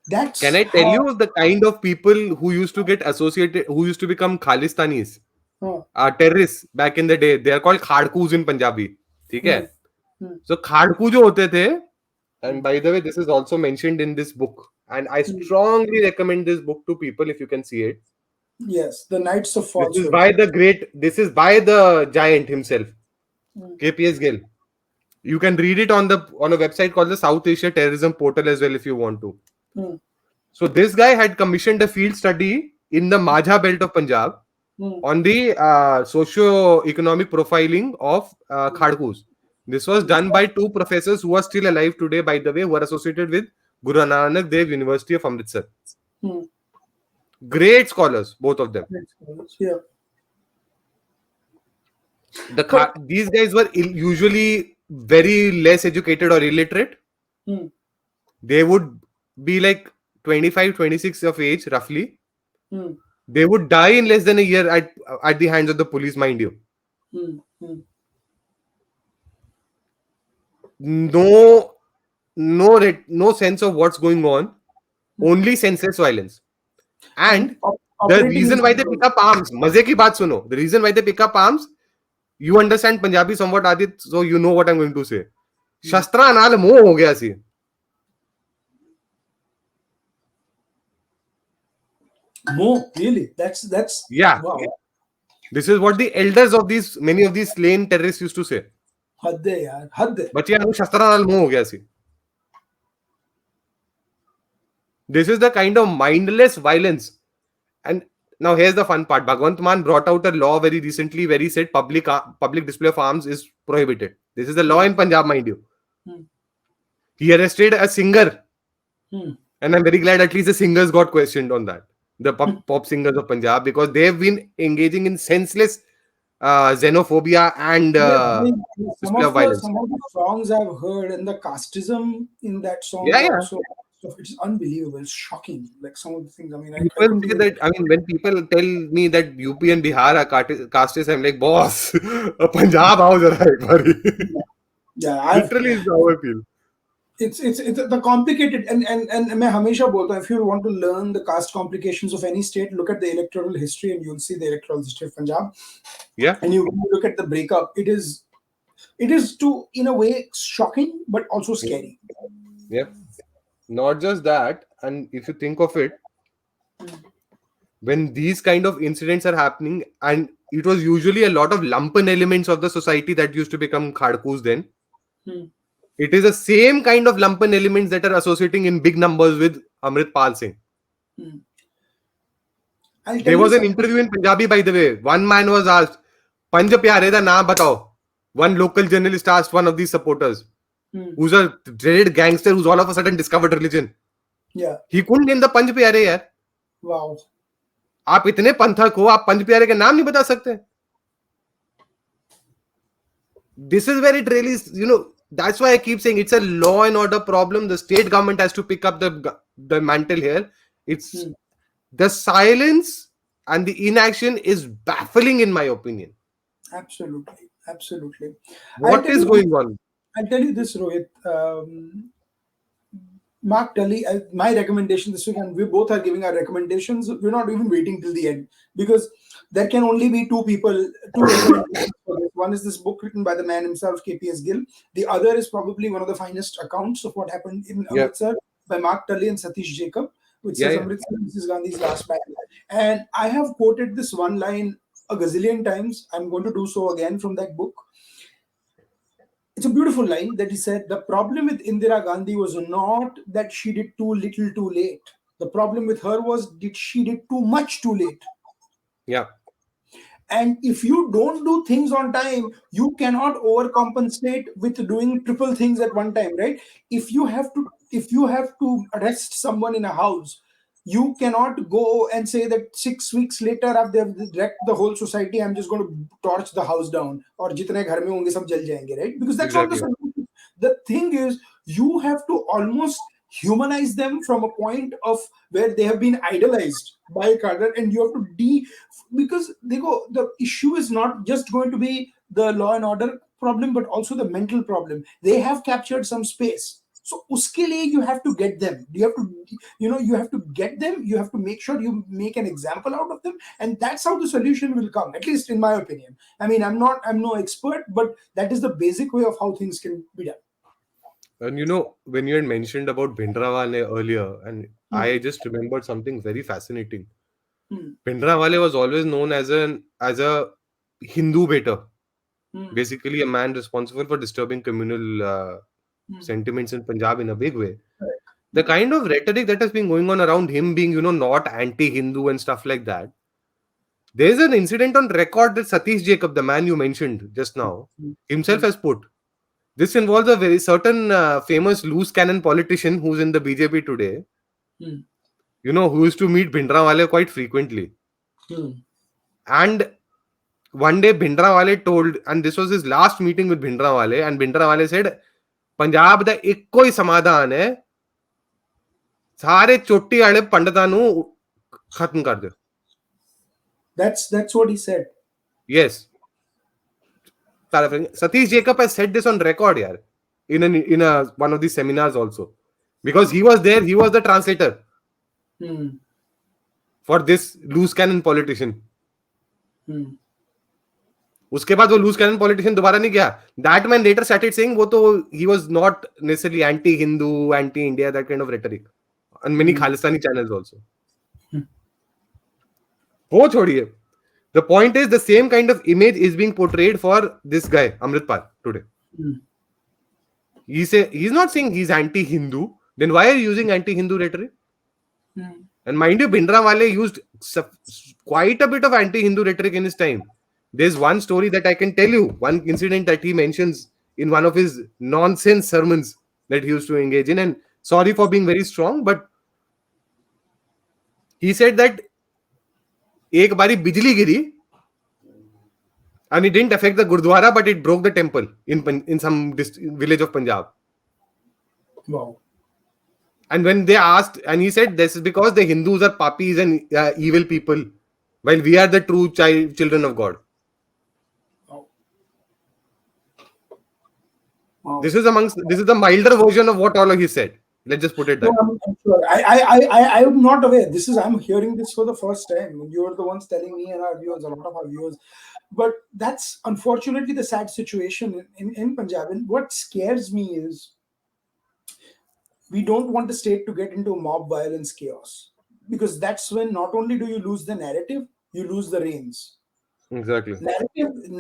Can
That's
I tell
how.
you the kind of people who used to get associated, who used to become Khalistanis,
Huh.
terrorists back in the day? They are called khadkus in Punjabi. ठीक है?
Hmm. Hmm.
So khadku जो होते थे,
Hmm.
and by the way, this is also mentioned in this book, and I
Hmm.
strongly recommend this book to people if you can see it.
Yes, the Knights of
This is
Falsehood.
by the great, this is by the giant himself,
Hmm.
KPS Gill. You can read it on a website called the South Asia Terrorism Portal as well if you want to.
Hmm.
So this guy had commissioned a field study in the Majha belt of Punjab
Hmm.
on the socio-economic profiling of khadkus. This was done by two professors who are still alive today, by the way, who are associated with Guru Nanak Dev University of Amritsar.
Hmm.
Great scholars, both of them.
Yeah. But
These guys were usually very less educated or illiterate.
hmm.
They would be like 25, 26 of age, roughly.
Hmm.
They would die in less than a year at the hands of the police, mind you.
Hmm. Hmm.
No, no sense of what's going on. Only senseless violence. And the
Operating in
reason why they pick up arms, मजे की बात सुनो. The reason why they pick up arms, you understand Punjabi somewhat, Adit, so you know what I'm going to say. शस्त्रा नाल मोह हो गया सी.
more really. That's
Yeah.
wow.
This is what the elders of many of these slain terrorists used to say.
हद है यार, हद है.
But yeah, शस्त्रा नाल मोह हो गया सी. This is the kind of mindless violence. And now here's the fun part. Bhagwant Mann brought out a law very recently where he said public display of arms is prohibited. This is the law in Punjab, mind you.
Hmm.
He arrested a singer.
Hmm.
And I'm very glad at least the singers got questioned on that. The pop singers of Punjab, because they've been engaging in senseless xenophobia and display of violence.
Some of the songs I've heard and the casteism in that songs
Yeah, yeah.
also, it's unbelievable. It's shocking. Like some of the things. I mean, I
People
couldn't
say
even.
that, I mean, when people tell me that UP and Bihar are castes, I'm like, boss, Punjab आओ जरा एक बारी.
Yeah,
Literally is how I feel.
it's the complicated and मैं हमेशा बोलता हूँ, if you want to learn the caste complications of any state, look at the electoral history and you'll see the electoral history of Punjab.
Yeah.
And when you look at the breakup, it is too, in a way, shocking but also scary.
Yeah. Not just that, and if you think of it, when these kind of incidents are happening, and it was usually a lot of lumpen elements of the society that used to become khadkus then.
Hmm.
It is the same kind of lumpen elements that are associating in big numbers with Amritpal Singh.
Hmm. I'll tell
There
you
was an
something.
interview in Punjabi, by the way. One man was asked, Panj Pyare da naam batao. One local journalist asked one of these supporters,
Hmm.
who's a dreaded gangster who's all of a sudden discovered religion.
Yeah.
He couldn't name the Panch Pyare yaar.
Wow.
आप इतने पंथक हो, आप पंच प्यारे के नाम नहीं बता सकते? This is where it really is, that's why I keep saying it's a law and order problem. The state government has to pick up the mantle here. It's
Hmm.
the silence and the inaction is baffling in my opinion.
Absolutely. Absolutely. I'll
What
tell
is
you.
going on?
I'll tell you this, Rohit. Mark Tully, my recommendation this week, and we both are giving our recommendations. We're not even waiting till the end because there can only be two people, two recommendations for this. One is this book written by the man himself, KPS Gill. The other is probably one of the finest accounts of what happened in
Yeah,
Amritsar by Mark Tully and Satish Jacob, which
yeah,
says
yeah.
Amritsar, this is Gandhi's last battle. And I have quoted this one line a gazillion times. I'm going to do so again from that book. It's a beautiful line that he said the problem with Indira Gandhi was not that she did too little too late. The problem with her was did she did too much too late.
Yeah,
And if you don't do things on time, you cannot overcompensate with doing triple things at one time, right? If you have to arrest someone in a house, you cannot go and say that 6 weeks later after they've wrecked the whole society, I'm just going to torch the house down or jitne ghar mein honge sab jal jayenge, right? Because that's not the
exactly.
solution. The thing is, you have to almost humanize them from a point of where they have been idolized by a cadre, and you have to because they go the issue is not just going to be the law and order problem but also the mental problem. They have captured some space, so uske liye you have to get them, you have to get them, you have to make sure you make an example out of them, and that's how the solution will come, at least in my opinion. I mean, I'm no expert, but that is the basic way of how things can be done.
And when you had mentioned about Bhindranwale earlier, and
Hmm.
I just remembered something very fascinating.
Hmm.
Bhindranwale was always known as a Hindu baiter,
Hmm.
basically a man responsible for disturbing communal
Hmm.
sentiments in Punjab in a big way.
Correct.
The
Hmm.
kind of rhetoric that has been going on around him being, not anti-Hindu and stuff like that. There's an incident on record that Satish Jacob, the man you mentioned just now,
Hmm.
himself
Hmm.
has put. This involves a very certain famous loose cannon politician who's in the BJP today,
Hmm.
who used to meet Bhindranwale quite frequently.
Hmm.
And one day Bhindranwale told, and this was his last meeting with Bhindranwale, and Bhindranwale said, Punjab ਦਾ ਇੱਕੋ ਹੀ ਸਮਾਧਾਨ ਹੈ, ਸਾਰੇ ਚੋਟੀ ਵਾਲੇ ਪੰਡਤਾਂ ਨੂੰ ਖਤਮ ਕਰ ਦਿਓ.
That's what he said.
Yes. Satish Jacob has said this on record, yaar, in a one of these seminars also. Because he was there, he was the translator
Hmm.
for this loose cannon politician.
Hmm.
उसके बाद वो loose cannon politician दोबारा नहीं गया. That man later started saying वो तो he was not necessarily anti Hindu, anti India, that kind of rhetoric on many
Hmm.
Khalistani channels also.
Hmm.
वो छोड़िए. The point is the same kind of image is being portrayed for this guy Amritpal today.
Hmm.
He's not saying he's anti-Hindu. Then why are you using anti-Hindu rhetoric?
Hmm.
And mind you, Bhindranwale used quite a bit of anti-Hindu rhetoric in his time. There's one story that I can tell you, one incident that he mentions in one of his nonsense sermons that he used to engage in. And sorry for being very strong, but he said that एक बारी बिजली गिरी and it didn't affect the Gurdwara, but it broke the temple in some village of Punjab.
Wow.
And when they asked, and he said, this is because the Hindus are papis and evil people, while we are the true children of God.
Wow. Wow.
This is the milder version of what all of you said. Let's just put it
No,
that way.
I'm sure. I'm not aware. I'm hearing this for the first time. You're the ones telling me and our viewers, a lot of our viewers. But that's unfortunately the sad situation in Punjab. And what scares me is we don't want the state to get into mob violence chaos. Because that's when not only do you lose the narrative, you lose the reins.
Exactly.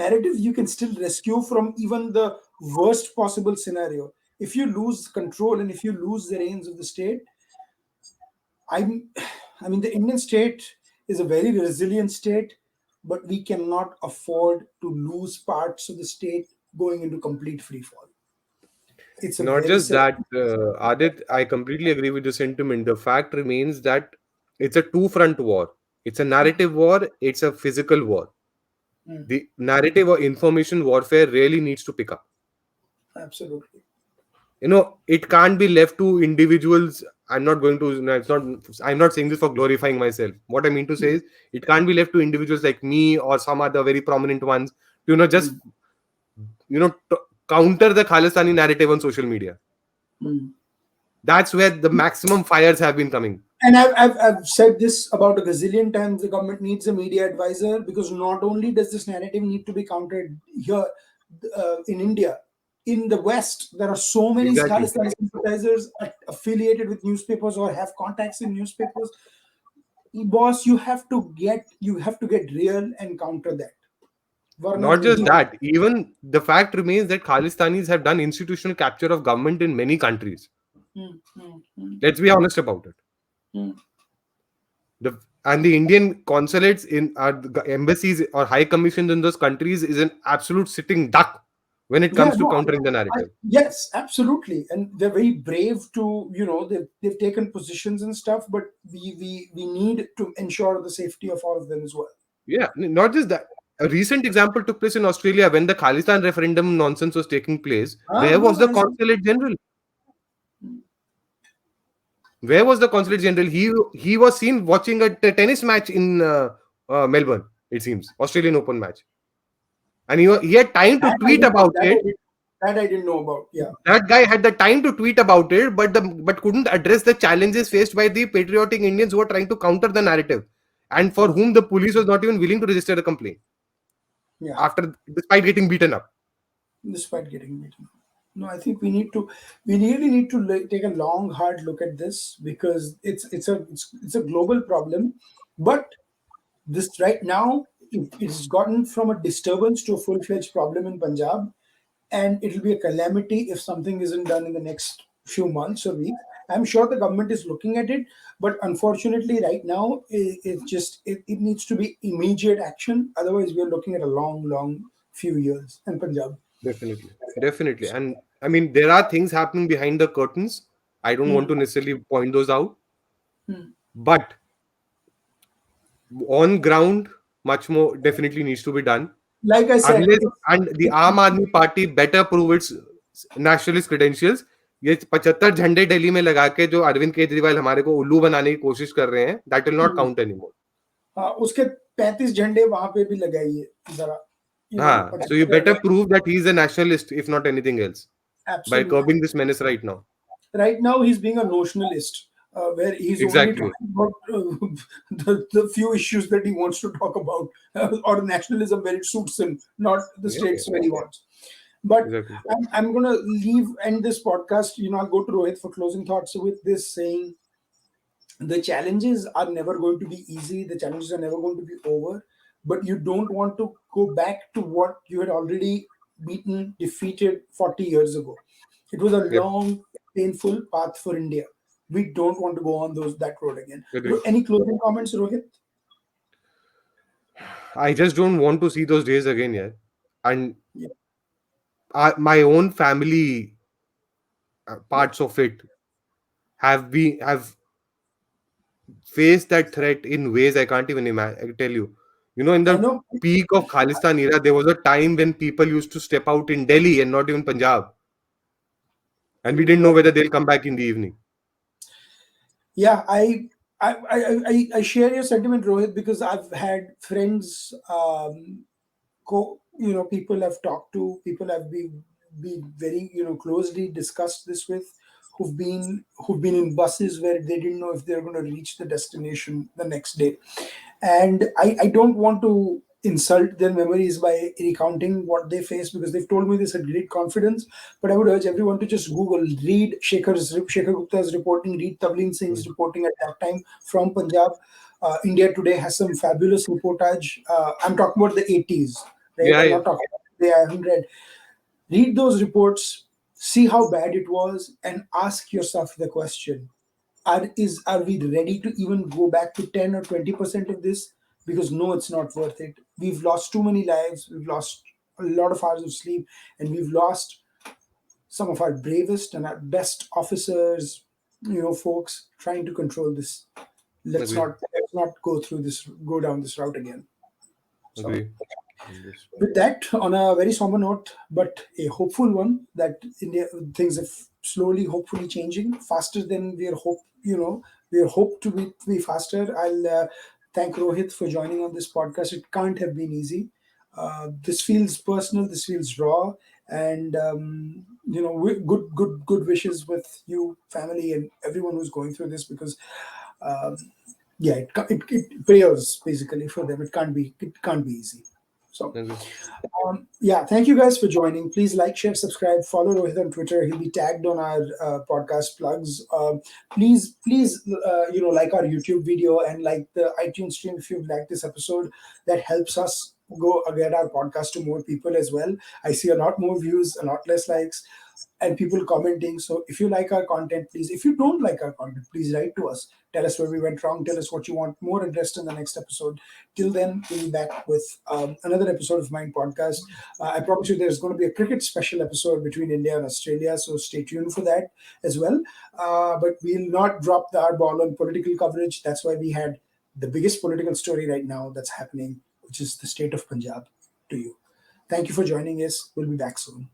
Narrative you can still rescue from even the worst possible scenario. If you lose control and if you lose the reins of the state, I'm, I mean, the Indian state is a very resilient state, but we cannot afford to lose parts of the state going into complete free fall. It's a
Not
very
just
sad.
that, Adit, I completely agree with the sentiment. The fact remains that it's a two-front war. It's a narrative war, it's a physical war.
Mm,
The narrative or information warfare really needs to pick up.
absolutely.
It can't be left to individuals. I'm not going to, no, it's not, I'm not saying this for glorifying myself. What I mean to say
Mm,
is, it can't be left to individuals like me or some other very prominent ones to, just,
mm,
counter the Khalistani narrative on social media.
mm.
That's where the maximum fires have been coming.
And I've said this about a gazillion times. The government needs a media advisor, because not only does this narrative need to be countered here in India, in the West, there are so many
Exactly.
Khalistani sympathizers affiliated with newspapers or have contacts in newspapers. Boss, you have to get real and counter that. Varna
Not just
nahi.
that, even the fact remains that Khalistanis have done institutional capture of government in many countries.
Hmm, hmm, hmm,
Let's be honest about it.
hmm.
And the Indian consulates in the embassies or high commissions in those countries is an absolute sitting duck when it
Yeah,
comes to
no,
countering the narrative.
yes, absolutely, and they're very brave to, they've taken positions and stuff, but we need to ensure the safety of all of them as well.
Yeah, not just that. A recent example took place in Australia when the Khalistan referendum nonsense was taking place. Where was the
I see.
consulate general? Where was the consulate general? He was seen watching a tennis match in Melbourne. It seems Australian Open match, and he had time to
That I
tweet
didn't know.
about it.
That I didn't know about. Yeah,
That guy had the time to tweet about it, but couldn't address the challenges faced by the patriotic Indians who were trying to counter the narrative, and for whom the police was not even willing to register a complaint
yeah.
after despite getting beaten up.
Despite getting beaten. No, I think we really need to take a long, hard look at this, because it's a global problem, but this right now, it's gotten from a disturbance to a full-fledged problem in Punjab, and it'll be a calamity if something isn't done in the next few months or weeks. I'm sure the government is looking at it, but unfortunately, right now, it needs to be immediate action. Otherwise, we are looking at a long, long few years in Punjab.
Definitely, definitely, and I mean there are things happening behind the curtains. I don't want
Hmm.
to necessarily point those out,
Hmm.
but on ground, much more definitely needs to be done.
Like I said,
Unless and the Aam Aadmi Party better prove its nationalist credentials. ये 75 झंडे दिल्ली में लगा के जो अरविंद केजरीवाल हमारे को उल्लू बनाने की कोशिश कर रहे हैं, that will not count anymore.
हाँ, उसके 35 झंडे वहां पे भी लगाइए जरा,
हाँ, so you better
75.
prove that he is a nationalist, if not anything else, by
Absolutely.
curbing this menace right now.
Right now he's being a notionalist, where he's only
Exactly,
talking about the few issues that he wants to talk about, or nationalism where it suits him, not the
yeah,
states where he wants. But
exactly.
I'm going to end this podcast. I'll go to Rohit for closing thoughts. So with this saying, the challenges are never going to be easy. The challenges are never going to be over. But you don't want to go back to what you had already defeated 40 years ago. It was a
Yep,
long, painful path for India. We don't want to go on that road again.
agreed.
Any closing comments, Rohit?
I just don't want to see those days again, yeah. And
Yeah,
my own family
yeah.
parts of it have faced that threat in ways I can't even imagine. I tell you, in
I
the
know.
peak of Khalistan era, there was a time when people used to step out in Delhi and not even Punjab, and we didn't know
Well,
whether they'll come back in the evening.
yeah, I share your sentiment, Rohit, because I've had friends, people I've talked to, people I've be very closely discussed this with, who've been in buses where they didn't know if they're going to reach the destination the next day. And I don't want to insult their memories by recounting what they faced, because they've told me this at great confidence. But I would urge everyone to just Google, read Shekhar Gupta's reporting, read Tavleen Singh's
Mm.
reporting at that time from Punjab. India Today has some fabulous reportage. I'm talking about the 80s, right?
Yeah,
I'm
yeah,
not talking about the I haven't read. Read those reports, see how bad it was, and ask yourself the question: Are we ready to even go back to 10 or 20% of this? Because no, it's not worth it. We've lost too many lives. We've lost a lot of hours of sleep, and we've lost some of our bravest and our best officers, folks trying to control this.
Agree.
Let's not go down this route again. So
Agree. Yes.
with that, on a very somber note, but a hopeful one, that India things are slowly, hopefully changing faster than we are hoped to be faster. I'll thank Rohit for joining on this podcast. It can't have been easy. This feels personal. This feels raw, and good wishes with you, family, and everyone who's going through this, because um, yeah, it prayers basically for them. It can't be easy. So
Agree.
yeah, thank you guys for joining. Please like, share, subscribe, follow Rohit on Twitter. He'll be tagged on our podcast plugs. Please, like our YouTube video and like the iTunes stream if you've liked this episode. That helps us go get our podcast to more people as well. I see a lot more views, a lot less likes, and people commenting. So if you like our content, please. If you don't like our content, please write to us. Tell us where we went wrong. Tell us what you want more interest in the next episode. Till then, we'll be back with another episode of Mind Podcast. I promise you there's going to be a cricket special episode between India and Australia, so stay tuned for that as well. But we'll not drop our ball on political coverage. That's why we had the biggest political story right now that's happening, which is the state of Punjab, to you. Thank you for joining us. We'll be back soon.